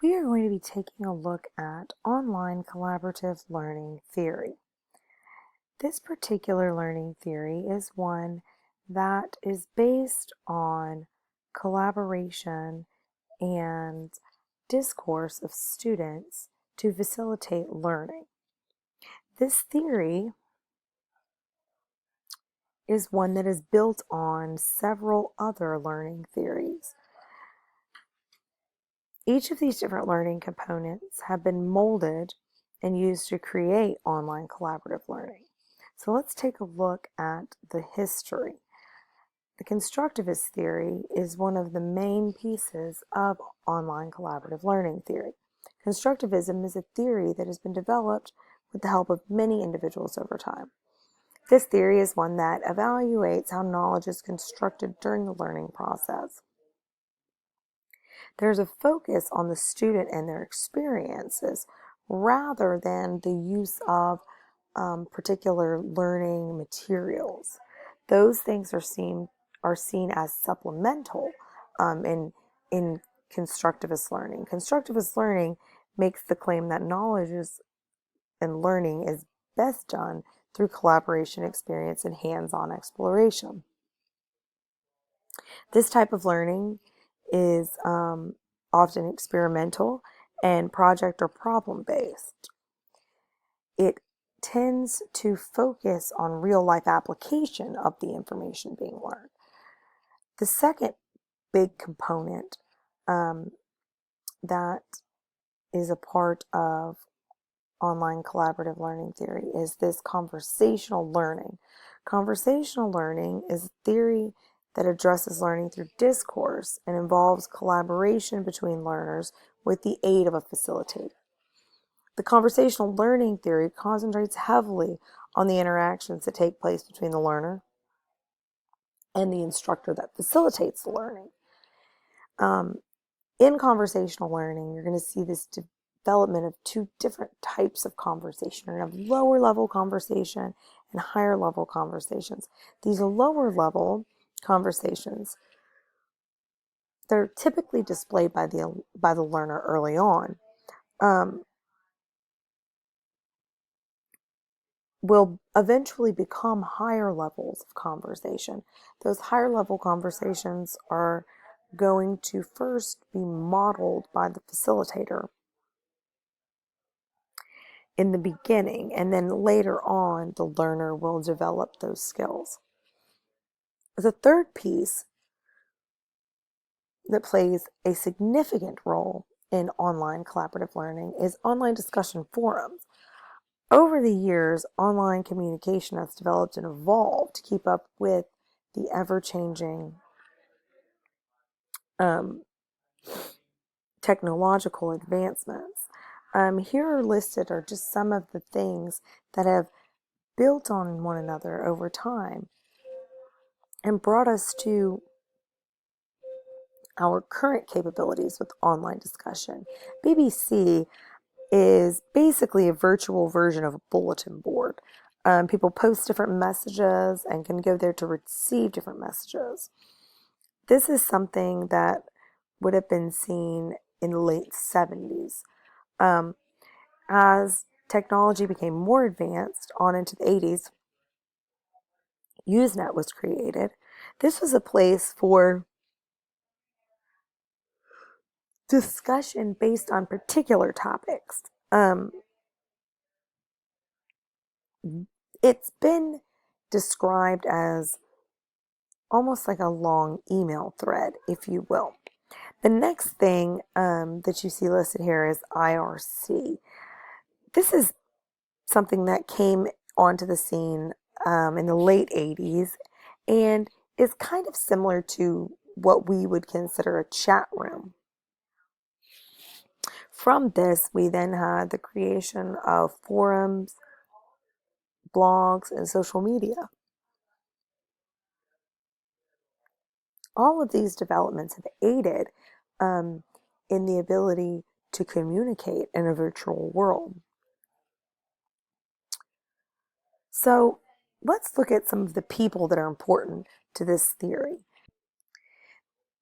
We are going to be taking a look at online collaborative learning theory. This particular learning theory is one that is based on collaboration and discourse of students to facilitate learning. This theory is one that is built on several other learning theories. Each of these different learning components have been molded and used to create online collaborative learning. So let's take a look at the history. The constructivist theory is one of the main pieces of online collaborative learning theory. Constructivism is a theory that has been developed with the help of many individuals over time. This theory is one that evaluates how knowledge is constructed during the learning process. There's a focus on the student and their experiences rather than the use of particular learning materials. Those things are seen as supplemental in constructivist learning. Constructivist learning makes the claim that and learning is best done through collaboration, experience, and hands-on exploration. This type of learning is often experimental and project or problem based. It tends to focus on real-life application of the information being learned. The second big component that is a part of online collaborative learning theory is this conversational learning. Conversational learning is a theory that addresses learning through discourse and involves collaboration between learners with the aid of a facilitator. The conversational learning theory concentrates heavily on the interactions that take place between the learner and the instructor that facilitates the learning. In conversational learning, you're going to see this development of two different types of conversation. You're going to have lower level conversation and higher level conversations. These lower level conversations, they're typically displayed by the learner early on. Will eventually become higher levels of conversation. Those higher level conversations are going to first be modeled by the facilitator in the beginning, and then later on the learner will develop those skills. The third piece that plays a significant role in online collaborative learning is online discussion forums. Over the years, online communication has developed and evolved to keep up with the ever-changing technological advancements. Here are listed are just some of the things that have built on one another over time and brought us to our current capabilities with online discussion. BBC is basically a virtual version of a bulletin board. People post different messages and can go there to receive different messages. This is something that would have been seen in the late 70s. As technology became more advanced on into the 80s, Usenet was created. This was a place for discussion based on particular topics. It's been described as almost like a long email thread, if you will. The next thing that you see listed here is IRC. This is something that came onto the scene in the late 80s and is kind of similar to what we would consider a chat room. From this, we then had the creation of forums, blogs, and social media. All of these developments have aided in the ability to communicate in a virtual world. So let's look at some of the people that are important to this theory.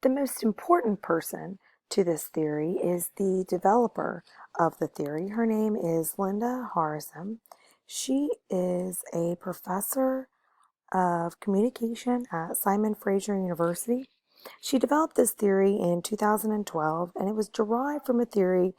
The most important person to this theory is the developer of the theory. Her name is Linda Harzem. She is a professor of communication at Simon Fraser University. She developed this theory in 2012, and it was derived from a theory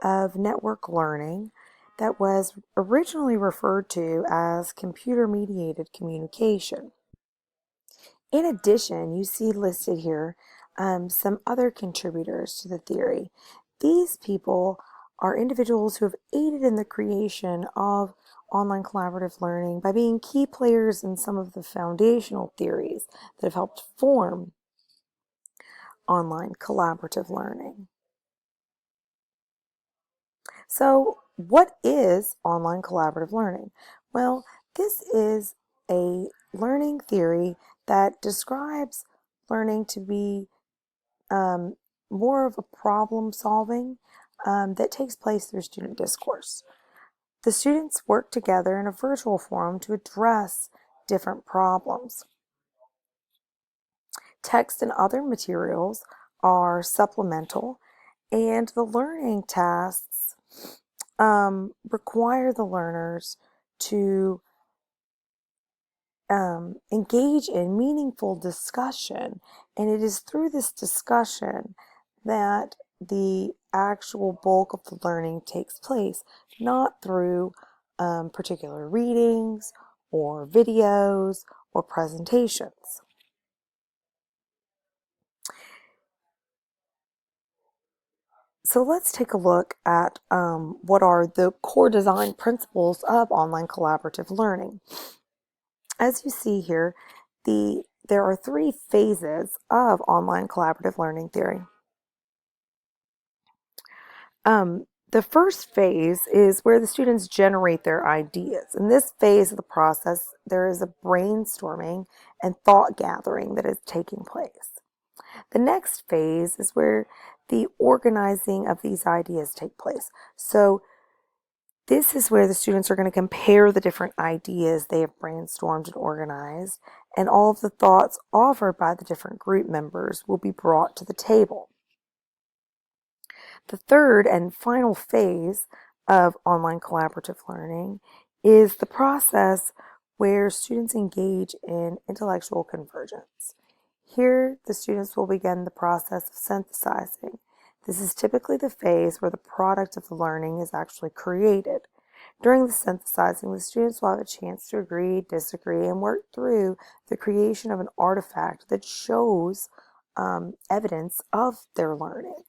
of network learning that was originally referred to as computer-mediated communication. In addition, you see listed here some other contributors to the theory. These people are individuals who have aided in the creation of online collaborative learning by being key players in some of the foundational theories that have helped form online collaborative learning. So, what is online collaborative learning? Well, this is a learning theory that describes learning to be more of a problem solving that takes place through student discourse. The students work together in a virtual forum to address different problems. Text and other materials are supplemental, and the learning tasks require the learners to engage in meaningful discussion, and it is through this discussion that the actual bulk of the learning takes place, not through particular readings or videos or presentations. So let's take a look at what are the core design principles of online collaborative learning. As you see here, there are three phases of online collaborative learning theory. The first phase is where the students generate their ideas. In this phase of the process, there is a brainstorming and thought gathering that is taking place. The next phase is where the organizing of these ideas take place. So this is where the students are going to compare the different ideas they have brainstormed and organized, and all of the thoughts offered by the different group members will be brought to the table. The third and final phase of online collaborative learning is the process where students engage in intellectual convergence. Here, the students will begin the process of synthesizing. This is typically the phase where the product of the learning is actually created. During the synthesizing, the students will have a chance to agree, disagree, and work through the creation of an artifact that shows evidence of their learning.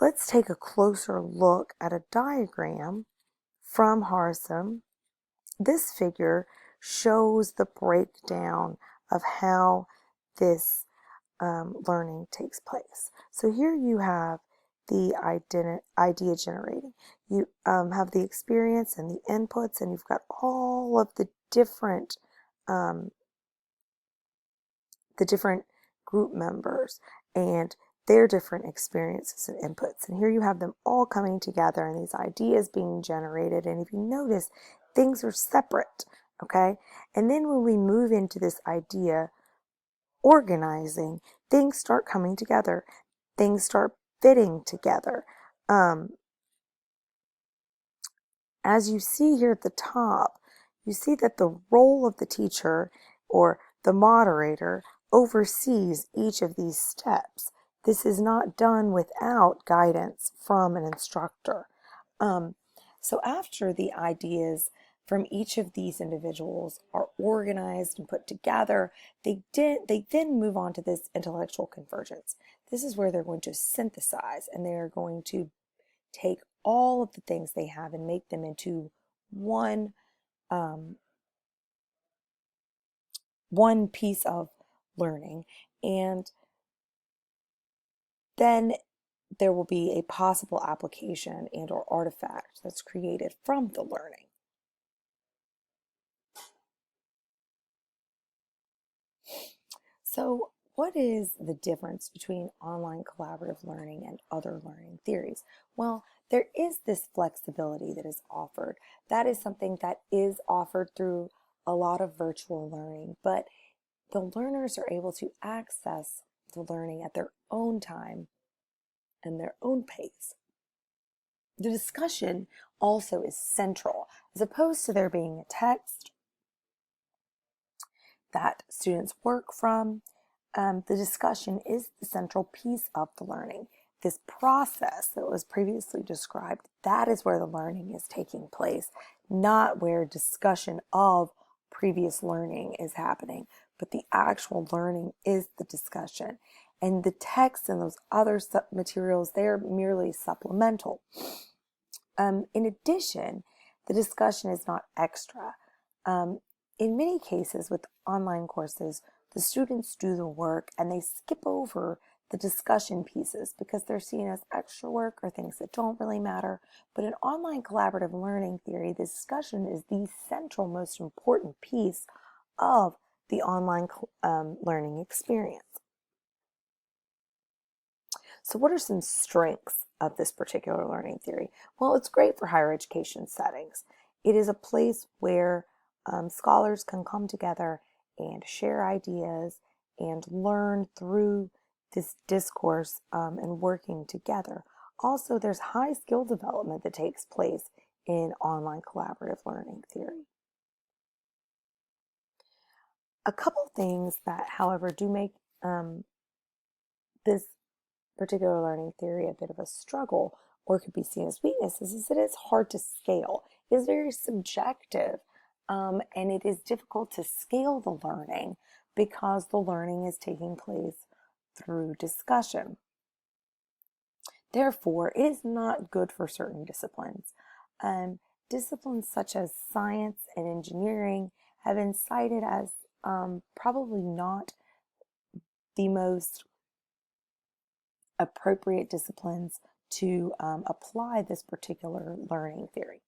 Let's take a closer look at a diagram from Harzem. This figure shows the breakdown of how this learning takes place. So here you have the idea generating. You have the experience and the inputs, and you've got all of the different group members and their different experiences and inputs. And here you have them all coming together and these ideas being generated. And if you notice, things are separate, okay? And then when we move into this idea organizing, things start coming together. Things start fitting together. As you see here at the top, you see that the role of the teacher or the moderator oversees each of these steps. This is not done without guidance from an instructor. So after the ideas from each of these individuals are organized and put together, they then move on to this intellectual convergence. This is where they're going to synthesize, and they are going to take all of the things they have and make them into one piece of learning, and then there will be a possible application and or artifact that's created from the learning. So what is the difference between online collaborative learning and other learning theories? Well, there is this flexibility that is offered. That is something that is offered through a lot of virtual learning, but the learners are able to access the learning at their own time and their own pace. The discussion also is central, as opposed to there being a text that students work from. The discussion is the central piece of the learning. This process that was previously described, that is where the learning is taking place, not where discussion of previous learning is happening, but the actual learning is the discussion. And the text and those other materials, they're merely supplemental. In addition, the discussion is not extra. In many cases with online courses, the students do the work and they skip over the discussion pieces because they're seen as extra work or things that don't really matter. But in online collaborative learning theory, the discussion is the central, most important piece of the online learning experience. So what are some strengths of this particular learning theory? Well, it's great for higher education settings. It is a place where scholars can come together and share ideas and learn through this discourse and working together. Also, there's high skill development that takes place in online collaborative learning theory. A couple things that, however, do make this particular learning theory a bit of a struggle or could be seen as weaknesses is that it's hard to scale. It is very subjective and it is difficult to scale the learning because the learning is taking place through discussion. Therefore, it is not good for certain disciplines. Disciplines such as science and engineering have been cited as probably not the most appropriate disciplines to apply this particular learning theory.